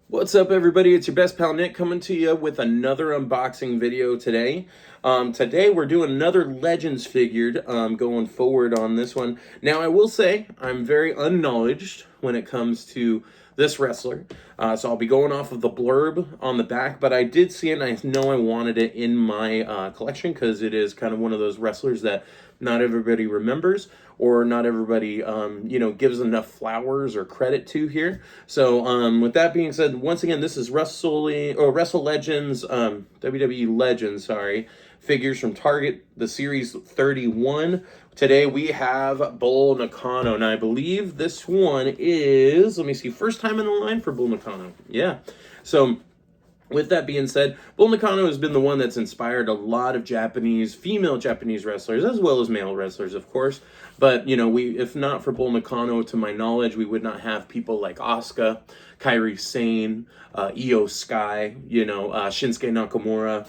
What's up, everybody? It's your best pal Nick coming to you with another unboxing video today. Today we're doing another Legends figured going forward on this one. Now I will say I'm very unknowledged when it comes to this wrestler, so I'll be going off of the blurb on the back, but I did see it and I know I wanted it in my collection because it is kind of one of those wrestlers that not everybody remembers or not everybody gives enough flowers or credit to here. So with that being said, once again, this is Wrestle Legends, WWE Legends, sorry, figures from Target, the Series 31. Today we have Bull Nakano, and I believe this one is, let me see, first time in the line for Bull Nakano. Yeah. So with that being said, Bull Nakano has been the one that's inspired a lot of female Japanese wrestlers, as well as male wrestlers, of course. But, if not for Bull Nakano, to my knowledge, we would not have people like Asuka, Kairi Sane, Io Sky, Shinsuke Nakamura,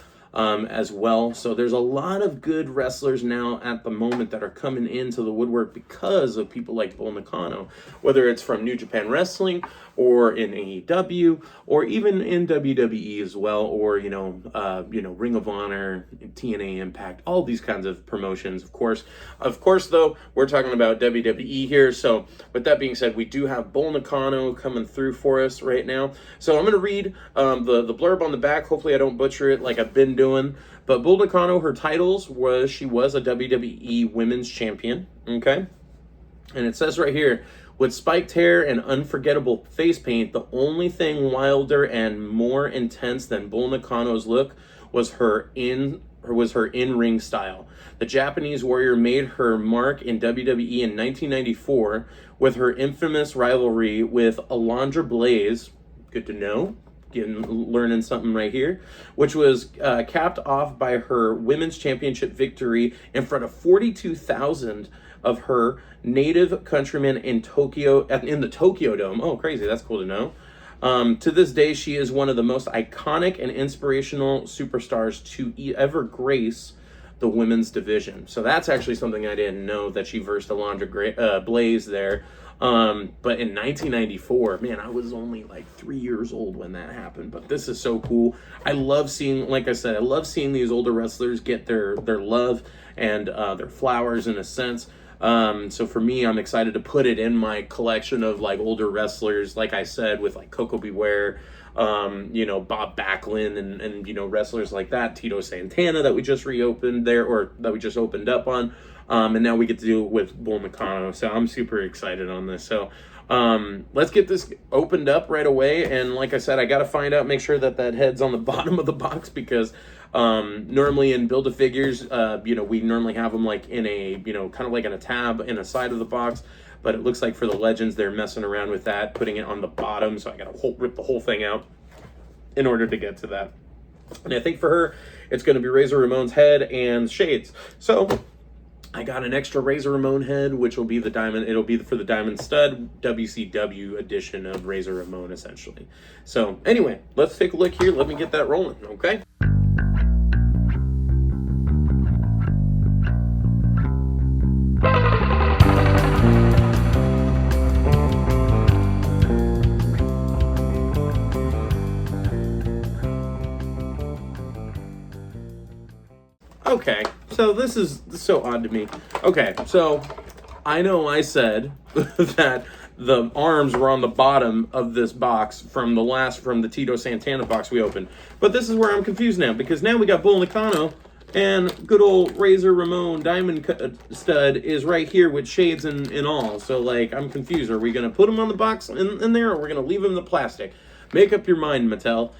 as well. So there's a lot of good wrestlers now at the moment that are coming into the woodwork because of people like Bull Nakano, whether it's from New Japan Wrestling or in AEW or even in WWE as well, or Ring of Honor, TNA Impact, all these kinds of promotions. Of course, though, we're talking about WWE here. So with that being said, we do have Bull Nakano coming through for us right now. So I'm going to read the blurb on the back. Hopefully I don't butcher it like I've been doing. But Bull Nakano, her titles was she was a WWE Women's Champion. Okay, and it says right here, with spiked hair and unforgettable face paint, the only thing wilder and more intense than Bull Nakano's look was her in-ring style. The Japanese warrior made her mark in WWE in 1994 with her infamous rivalry with Alundra Blaze. Good to know. Learning something right here, which was capped off by her women's championship victory in front of 42,000 of her native countrymen in the Tokyo Dome. Oh, crazy! That's cool to know. To this day, she is one of the most iconic and inspirational superstars to ever grace the women's division. So that's actually something I didn't know, that she versed Alundra Blaze there. But in 1994, man, I was only like 3 years old when that happened. But this is so cool. I love seeing, like I said, I love seeing these older wrestlers get their love and their flowers in a sense. So for me, I'm excited to put it in my collection of like older wrestlers, like I said, with like Coco Beware, Bob Backlund and wrestlers like that, Tito Santana that we just reopened there, or that we just opened up on. And now we get to do it with Bull Nakano. So I'm super excited on this. So let's get this opened up right away. And like I said, I got to make sure that head's on the bottom of the box, because normally in Build-A-Figures, we normally have them like in a, kind of like in a tab in a side of the box. But it looks like for the Legends, they're messing around with that, putting it on the bottom. So I got to rip the whole thing out in order to get to that. And I think for her, it's going to be Razor Ramon's head and shades. So I got an extra Razor Ramon head, which will be the diamond. It'll be for the Diamond Stud WCW edition of Razor Ramon, essentially. So anyway, let's take a look here. Let me get that rolling, okay? Okay, so this is so odd to me. Okay, so I know I said that the arms were on the bottom of this box from the Tito Santana box we opened. But this is where I'm confused now, because now we got Bull Nakano and good old Razor Ramon Diamond Stud is right here with shades and all. So, like, I'm confused. Are we going to put them on the box in there, or we're going to leave them in the plastic? Make up your mind, Mattel.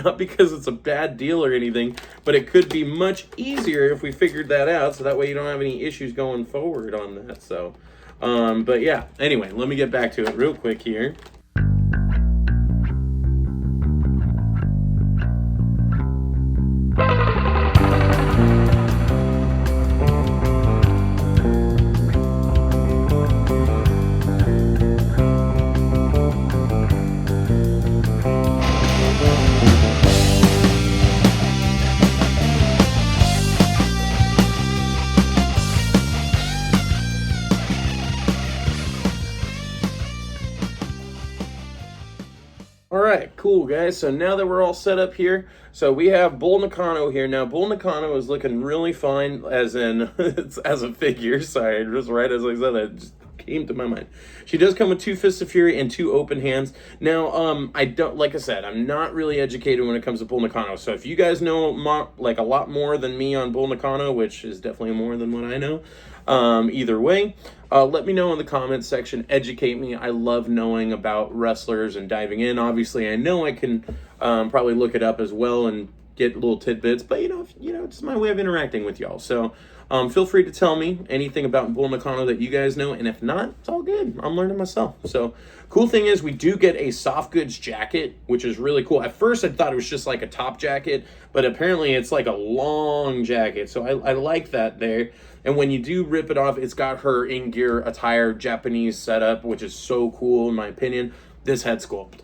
Not because it's a bad deal or anything, but it could be much easier if we figured that out, so that way you don't have any issues going forward on that. So, but yeah, anyway, let me get back to it real quick here. right, cool guys. So now that we're all set up here, so we have Bull Nakano here. Now Bull Nakano is looking really fine as in as a figure. Sorry, just right as I said that just came to my mind. She does come with 2 Fists of Fury and 2 open hands. Now, I don't, like I said, I'm not really educated when it comes to Bull Nakano. So if you guys know like a lot more than me on Bull Nakano, which is definitely more than what I know, either way, let me know in the comments section. Educate me. I love knowing about wrestlers and diving in. Obviously, I know I can probably look it up as well and get little tidbits, but it's my way of interacting with y'all. So feel free to tell me anything about Bull Nakano that you guys know, and if not, it's all good. I'm learning myself. So cool thing is we do get a soft goods jacket, which is really cool. At first I thought it was just like a top jacket, but apparently it's like a long jacket, so I like that there. And when you do rip it off, it's got her in gear attire Japanese setup, which is so cool in my opinion. This head sculpt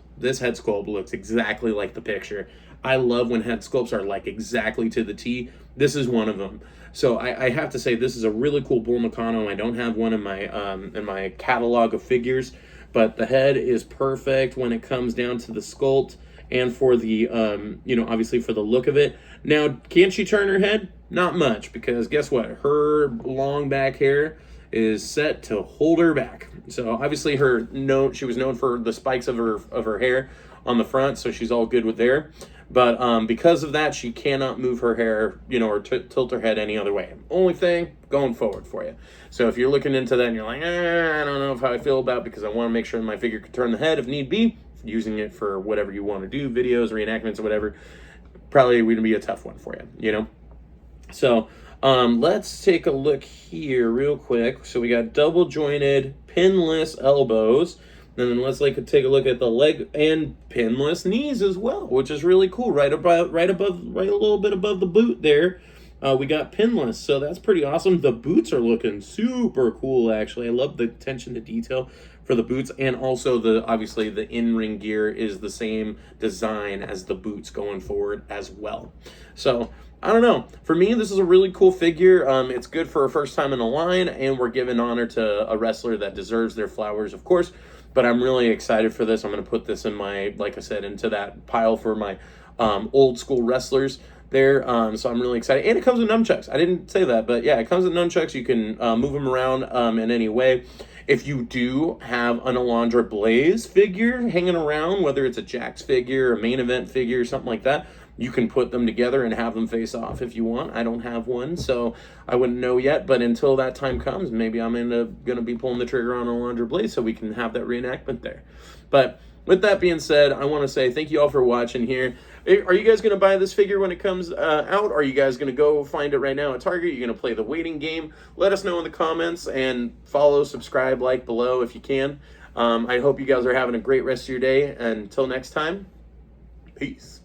looks exactly like the picture. I love when head sculpts are like exactly to the T. This is one of them. So I have to say this is a really cool Bull Nakano. I don't have one in my catalog of figures, but the head is perfect when it comes down to the sculpt and for the obviously for the look of it. Now, can she turn her head? Not much, because guess what? Her long back hair is set to hold her back. So obviously she was known for the spikes of her hair on the front, so she's all good with there. But because of that, she cannot move her hair, or tilt her head any other way. Only thing going forward for you. So if you're looking into that and you're like, I don't know how I feel about it, because I want to make sure my figure can turn the head if need be, using it for whatever you want to do, videos, reenactments, or whatever, probably wouldn't be a tough one for you, So let's take a look here real quick. So we got double jointed, pinless elbows. And then let's take a look at the leg and pinless knees as well, which is really cool. Right a little bit above the boot there, we got pinless, so that's pretty awesome. The boots are looking super cool, actually. I love the attention to detail for the boots, and also obviously the in-ring gear is the same design as the boots going forward as well. So I don't know. For me, this is a really cool figure. It's good for a first time in the line, and we're giving honor to a wrestler that deserves their flowers, of course. But I'm really excited for this. I'm going to put this in like I said, into that pile for my old school wrestlers there. So I'm really excited. And it comes with nunchucks. I didn't say that, but yeah, it comes with nunchucks. You can move them around in any way. If you do have an Alundra Blaze figure hanging around, whether it's a Jax figure, a main event figure, something like that, you can put them together and have them face off if you want. I don't have one, so I wouldn't know yet. But until that time comes, maybe I'm going to be pulling the trigger on Alundra Blaze so we can have that reenactment there. But with that being said, I want to say thank you all for watching here. Are you guys going to buy this figure when it comes out? Are you guys going to go find it right now at Target? You're going to play the waiting game? Let us know in the comments, and follow, subscribe, like below if you can. I hope you guys are having a great rest of your day. Until next time, peace.